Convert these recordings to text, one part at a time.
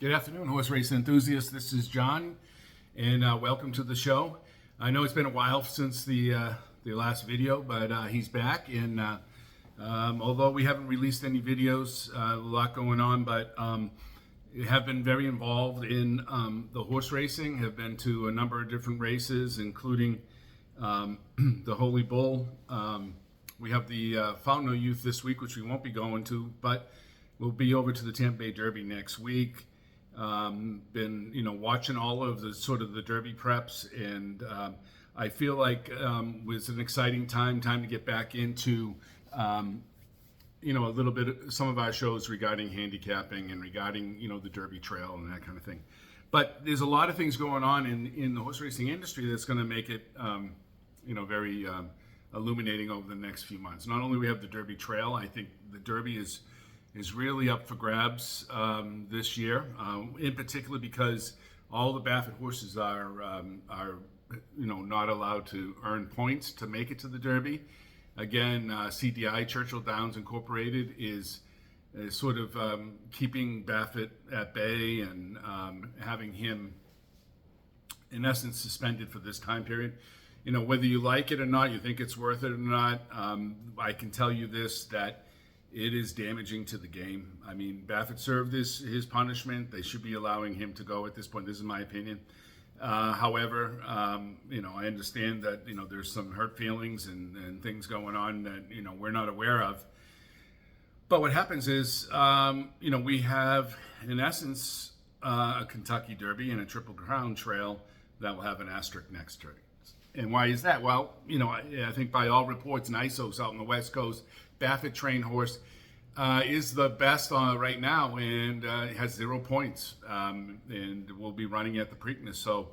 Good afternoon, horse racing enthusiasts. This is John, and welcome to the show. I know it's been a while since the last video, but he's back. And although we haven't released any videos, a lot going on, but have been very involved in the horse racing. Have been to a number of different races, including the Holy Bull. We have the Fountain of Youth this week, which we won't be going to, but we'll be over to the Tampa Bay Derby next week. Been watching all of the sort of the Derby preps, and I feel like it was an exciting time to get back into a little bit of some of our shows regarding handicapping and regarding the Derby Trail and that kind of thing. But there's a lot of things going on in the horse racing industry that's going to make it very illuminating over the next few months. Not only we have the Derby Trail, I think the Derby is really up for grabs this year, in particular because all the Baffert horses are not allowed to earn points to make it to the Derby. Again, CDI, Churchill Downs Incorporated, is sort of keeping Baffert at bay and having him, in essence, suspended for this time period. Whether you like it or not, you think it's worth it or not, I can tell you this, that it is damaging to the game. I mean, Baffert served his punishment. They should be allowing him to go at this point. This is my opinion. However, I understand that, there's some hurt feelings and things going on that, we're not aware of. But what happens is, we have, in essence, a Kentucky Derby and a Triple Crown Trail that will have an asterisk next to it. And why is that? Well, I think by all reports and ISOs out on the West Coast, Baffert trained horse is the best right now, and has 0 points, and will be running at the Preakness. So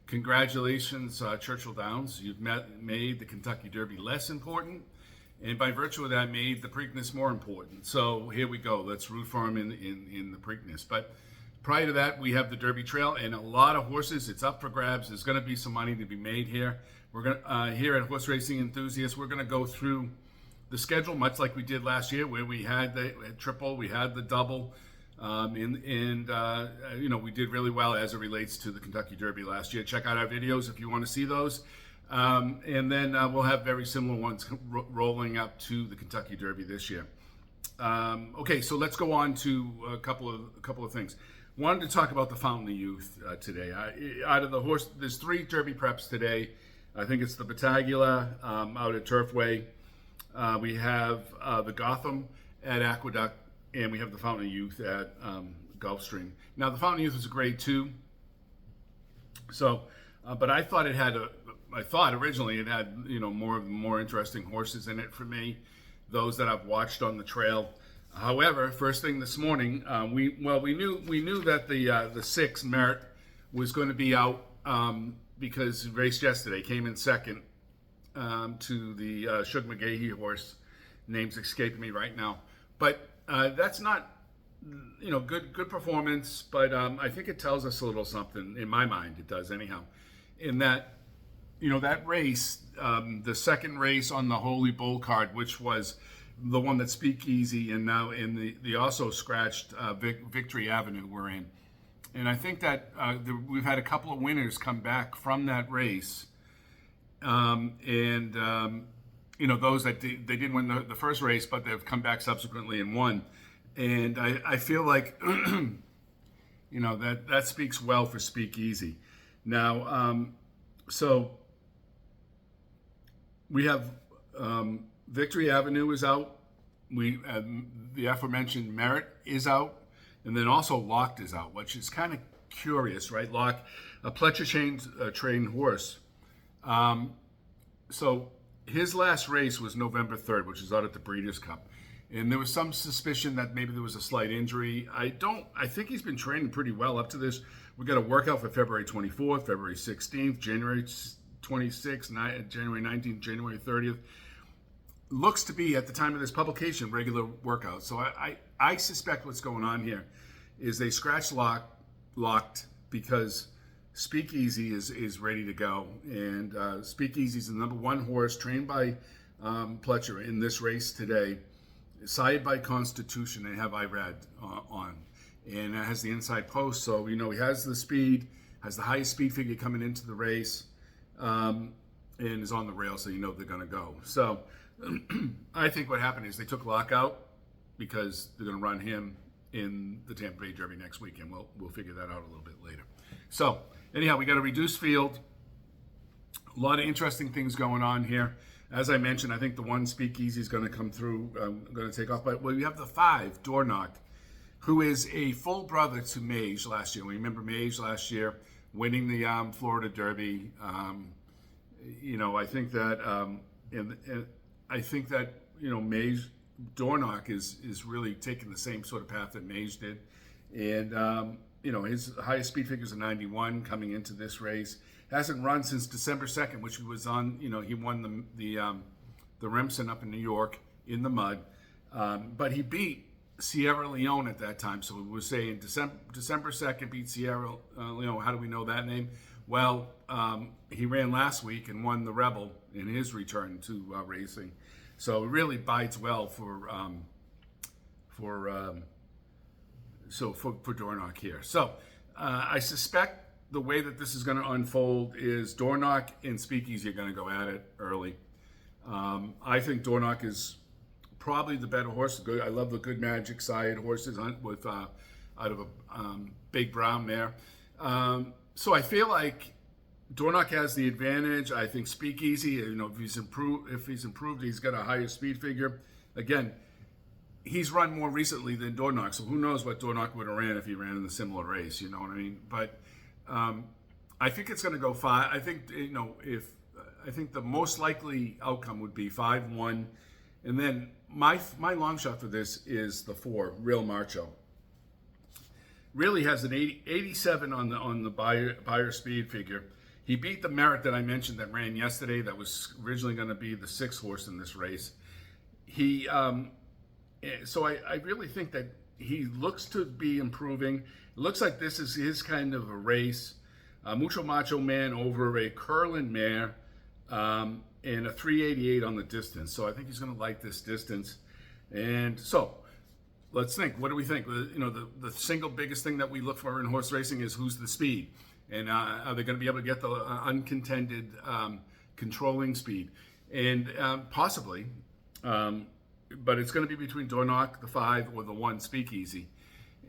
congratulations, Churchill Downs. You've made the Kentucky Derby less important, and by virtue of that, made the Preakness more important. So here we go. Let's root for him in the Preakness. But prior to that, we have the Derby Trail and a lot of horses. It's up for grabs. There's going to be some money to be made here. We're going to here at Horse Racing Enthusiasts, we're going to go through the schedule, much like we did last year, where we had the triple, we had the double, and we did really well as it relates to the Kentucky Derby last year. Check out our videos if you want to see those, and then we'll have very similar ones rolling up to the Kentucky Derby this year. Okay, so let's go on to a couple of things. Wanted to talk about the Fountain of Youth today. Out of the horse, there's 3 Derby preps today. I think it's the Battaglia out at Turfway. We have the Gotham at Aqueduct, and we have the Fountain of Youth at Gulfstream. Now, the Fountain of Youth was a grade 2, so, but I thought originally it had more interesting horses in it for me, those that I've watched on the trail. However, first thing this morning, we knew that the 6 Merit was going to be out because he raced yesterday, came in second. To the Shug McGahee horse, name's escaping me right now, but that's not good performance, but I think it tells us a little something. In my mind, it does anyhow, in that that race, the second race on the Holy Bull card, which was the one that Speakeasy and now in the also scratched Victory Avenue we're in, and I think that we've had a couple of winners come back from that race. Those that they didn't win the first race, but they've come back subsequently and won. And I feel like, that speaks well for Speakeasy. Now, so we have Victory Avenue is out. The aforementioned Merit is out. And then also Locked is out, which is kind of curious, right? Locked, a Pletcher trained horse. So his last race was November 3rd, which is out at the Breeders' Cup. And there was some suspicion that maybe there was a slight injury. I think he's been training pretty well up to this. We got a workout for February 24th, February 16th, January 26th, January 19th, January 30th. Looks to be, at the time of this publication, regular workouts. So I suspect what's going on here is they scratched Locked because Speakeasy is ready to go, and Speakeasy is the number 1 horse trained by Pletcher in this race today, sired by Constitution. They have IRAD on, and has the inside post. So, he has the speed, has the highest speed figure coming into the race, and is on the rail, so they're going to go. So, I think what happened is they took Lockout because they're going to run him in the Tampa Bay Derby next weekend. We'll figure that out a little bit later. So, anyhow, we got a reduced field. A lot of interesting things going on here. As I mentioned, I think the one Speakeasy is going to come through, going to take off. But we have the 5, Dornoch, who is a full brother to Mage last year. We remember Mage last year winning the Florida Derby. I think that, Mage Dornoch is really taking the same sort of path that Mage did, and his highest speed figures are 91 coming into this race. Hasn't run since December 2nd, which he was on. He won the Remsen up in New York in the mud, but he beat Sierra Leone at that time. So we were saying December 2nd beat Sierra Leone. How do we know that name? Well, he ran last week and won the Rebel in his return to racing. So it really bides well for Dornoch here. So I suspect the way that this is going to unfold is Dornoch and Speakeasy are going to go at it early. I think Dornoch is probably the better horse. I love the Good Magic side horses with out of a big brown mare. So I feel like Dornoch has the advantage. I think Speakeasy, if he's improved, he's got a higher speed figure. Again, he's run more recently than Dornoch, so who knows what Dornoch would have ran if he ran in a similar race. You know what I mean? But I think it's going to go 5. I think I think the most likely outcome would be 5-1, and then my long shot for this is the 4, Real Macho. Really has an 87 on the buyer speed figure. He beat the Merit that I mentioned that ran yesterday. That was originally going to be the 6th horse in this race. So I really think that he looks to be improving. It looks like this is his kind of a race. Mucho Macho Man over a Curlin mare and a 388 on the distance. So I think he's going to like this distance. And so let's think. What do we think? The single biggest thing that we look for in horse racing is who's the speed. And are they going to be able to get the uncontended controlling speed? And possibly. But it's going to be between Dornoch, the 5, or the 1 Speakeasy.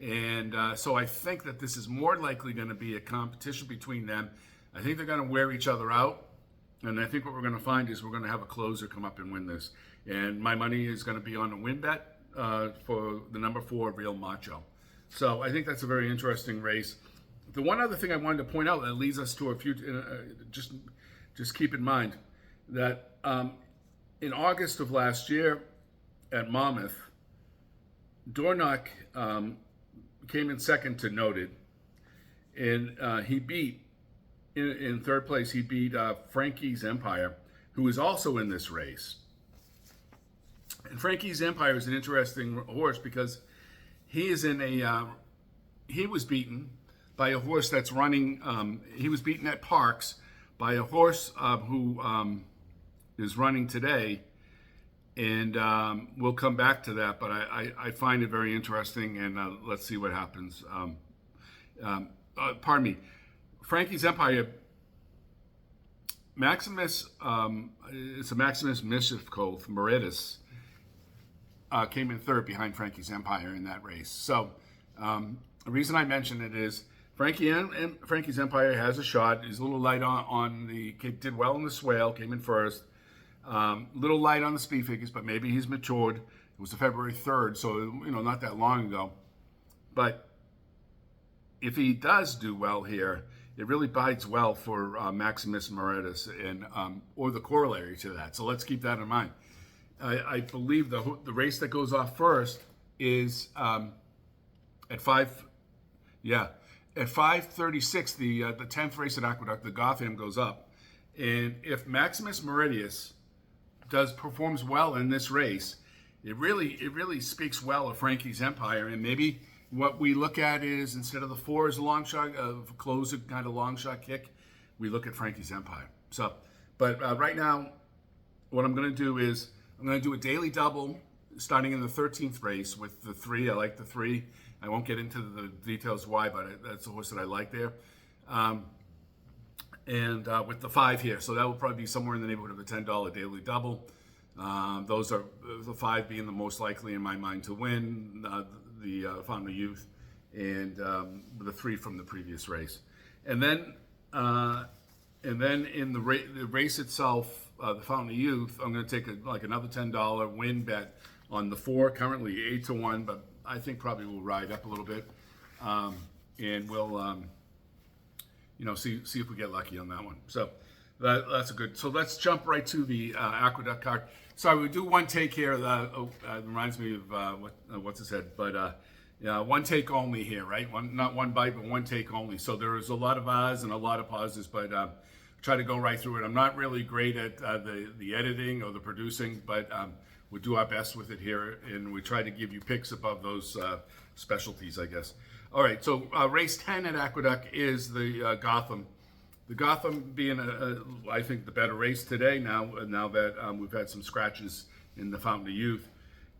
And so I think that this is more likely going to be a competition between them. I think they're going to wear each other out. And I think what we're going to find is we're going to have a closer come up and win this. And my money is going to be on a win bet for the number 4, Real Macho. So I think that's a very interesting race. The one other thing I wanted to point out that leads us to a few, just keep in mind that in August of last year at Monmouth, Dornoch came in second to Noted, and he beat, in third place, he beat Frankie's Empire, who is also in this race. And Frankie's Empire is an interesting horse because he is in he was beaten by a horse that's running, he was beaten at Parks by a horse who is running today, and we'll come back to that, but I find it very interesting, and let's see what happens. Pardon me. Frankie's Empire, Maximus, it's a Maximus Mischief-Cove, Meritus, came in third behind Frankie's Empire in that race. So the reason I mention it is Frankie's Empire has a shot. He's a little light on the, did well in the Swale, came in first. Little light on the speed figures, but maybe he's matured. It was the February 3rd, so not that long ago. But if he does do well here, it really bides well for Maximus Meritus and or the corollary to that. So let's keep that in mind. I believe the race that goes off first is at 5:36. The 10th race at Aqueduct, the Gotham goes up, and if Maximus Meritus performs well in this race, it really speaks well of Frankie's Empire. And maybe what we look at is, instead of the 4 as a long shot, closer kind of long shot kick, we look at Frankie's Empire. So, but right now, what I'm going to do is I'm going to do a daily double starting in the 13th race with the 3. I like the 3. I won't get into the details why, but that's a horse that I like there. And with the 5 here, so that will probably be somewhere in the neighborhood of a $10 daily double. Those are the 5 being the most likely in my mind to win the Fountain of Youth, and the 3 from the previous race. And then in the race itself, the Fountain of Youth, I'm going to take another $10 win bet on the 4, currently 8-1, but I think probably we'll ride up a little bit, and we'll see if we get lucky on that one. So that's a good. So let's jump right to the Aqueduct card. Sorry, we do one take here. It reminds me of what's his head, but one take only here, right? Not one bite, but one take only. So there is a lot of ahs and a lot of pauses, but try to go right through it. I'm not really great at the editing or the producing, but we'll do our best with it here, and we try to give you picks above those specialties, I guess. All right, so race 10 at Aqueduct is the Gotham. The Gotham being, I think, the better race today now that we've had some scratches in the Fountain of Youth.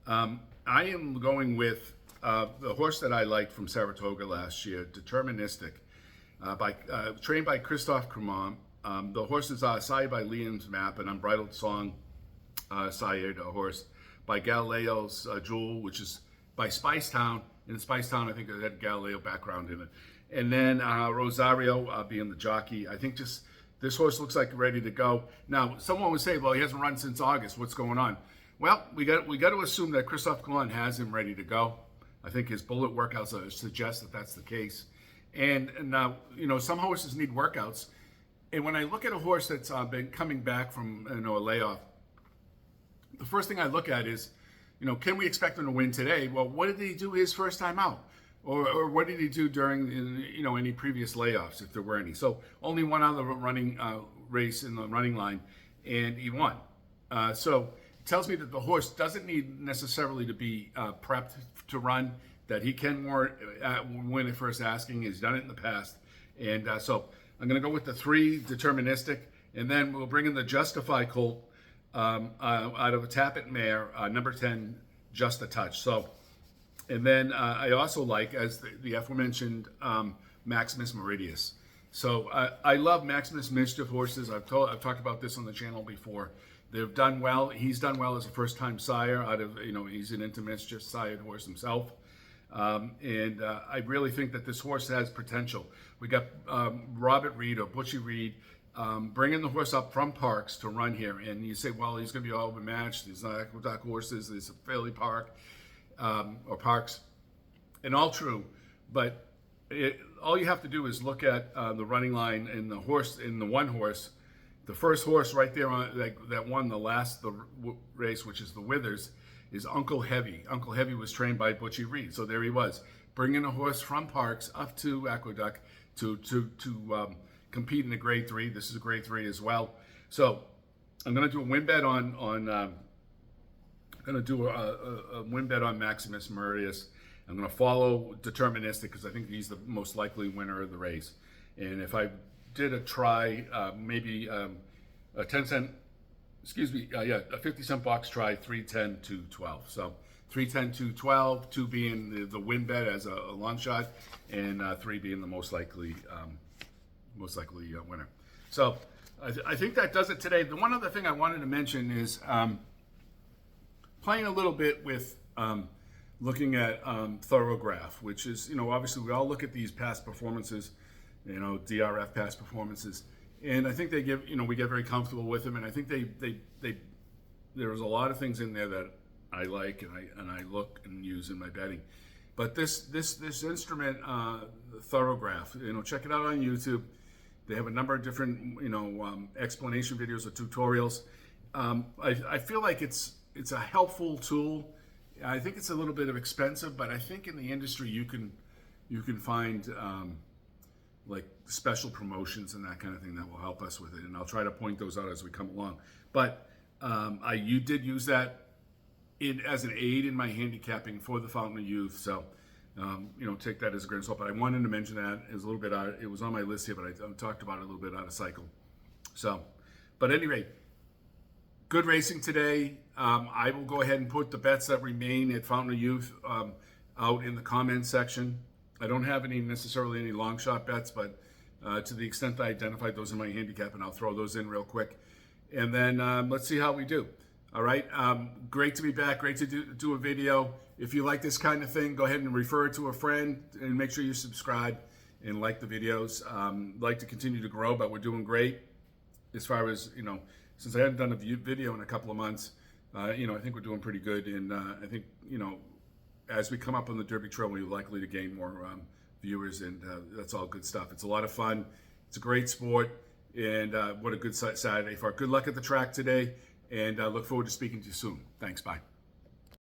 I am going with the horse that I liked from Saratoga last year, Deterministic, trained by Christophe Cremont. The horse is sired by Liam's Map, an Unbridled Song sired horse by Galileo's Jewel, which is by Spicetown. In Spicetown, I think it had Galileo background in it. And then Rosario being the jockey. I think just this horse looks like ready to go. Now, someone would say, well, he hasn't run since August. What's going on? Well, we got to assume that Christophe Colon has him ready to go. I think his bullet workouts suggest that that's the case. And now, some horses need workouts. And when I look at a horse that's been coming back from a layoff, the first thing I look at is, can we expect him to win today? Well, what did he do his first time out? Or what did he do during, any previous layoffs, if there were any? So only one other running race in the running line, and he won. So it tells me that the horse doesn't need necessarily to be prepped to run, that he can win at first asking. He's done it in the past. And so I'm going to go with the 3, Deterministic, and then we'll bring in the Justify colt out of a Tappet mare, number 10, Just a Touch. So, and then I also like, as the aforementioned, Maximus Meridius. So I love Maximus Mischief horses. I've talked about this on the channel before. They've done well. He's done well as a first-time sire. He's an Into Mischief sired horse himself. And I really think that this horse has potential. We got Robert Reed or Butchie Reed bringing the horse up from Parks to run here. And you say, well, he's going to be overmatched. These Aqueduct horses, there's a Fairleigh Park or Parks, and all true. But all you have to do is look at the running line and the horse, in the one horse, the first horse right there that won the race, which is the Withers, is Uncle Heavy. Uncle Heavy was trained by Butchie Reed. So there he was, bringing a horse from Parks up to Aqueduct to compete in a grade 3. This is a grade 3 as well. So I'm going to do a win bet on win bet on Maximus Meridius. I'm going to follow Deterministic because I think he's the most likely winner of the race. And if I did a try, maybe a 10-cent, a 50-cent box try, 310 to 12. So 310 to 12, 2 being the win bet as a long shot, and 3 being the most likely winner. So I think that does it today. The one other thing I wanted to mention is playing a little bit with looking at Thorograph, which is, obviously we all look at these past performances, DRF past performances, and I think they give, we get very comfortable with them, and I think there's a lot of things in there that I like and I look and use in my betting. But this instrument, Thorograph, check it out on YouTube. They have a number of different, explanation videos or tutorials. I feel like it's a helpful tool. I think it's a little bit expensive, but I think in the industry you can find like special promotions and that kind of thing that will help us with it. And I'll try to point those out as we come along. But you did use that as an aid in my handicapping for the Fountain of Youth. So, take that as a grain of salt. But I wanted to mention that. It was a little bit out. It was on my list here, but I talked about it a little bit out of cycle. So, but at any rate, good racing today. I will go ahead and put the bets that remain at Fountain of Youth out in the comments section. I don't have necessarily any long shot bets, but to the extent that I identified those in my handicap, and I'll throw those in real quick. And then let's see how we do. All right. Great to be back. Great to do a video. If you like this kind of thing, go ahead and refer it to a friend, and make sure you subscribe and like the videos. Like to continue to grow, but we're doing great as far as, since I hadn't done a video in a couple of months, I think we're doing pretty good. And I think, as we come up on the Derby Trail, we're likely to gain more viewers, and that's all good stuff. It's a lot of fun. It's a great sport, and what a good Saturday for. Good luck at the track today, and look forward to speaking to you soon. Thanks. Bye.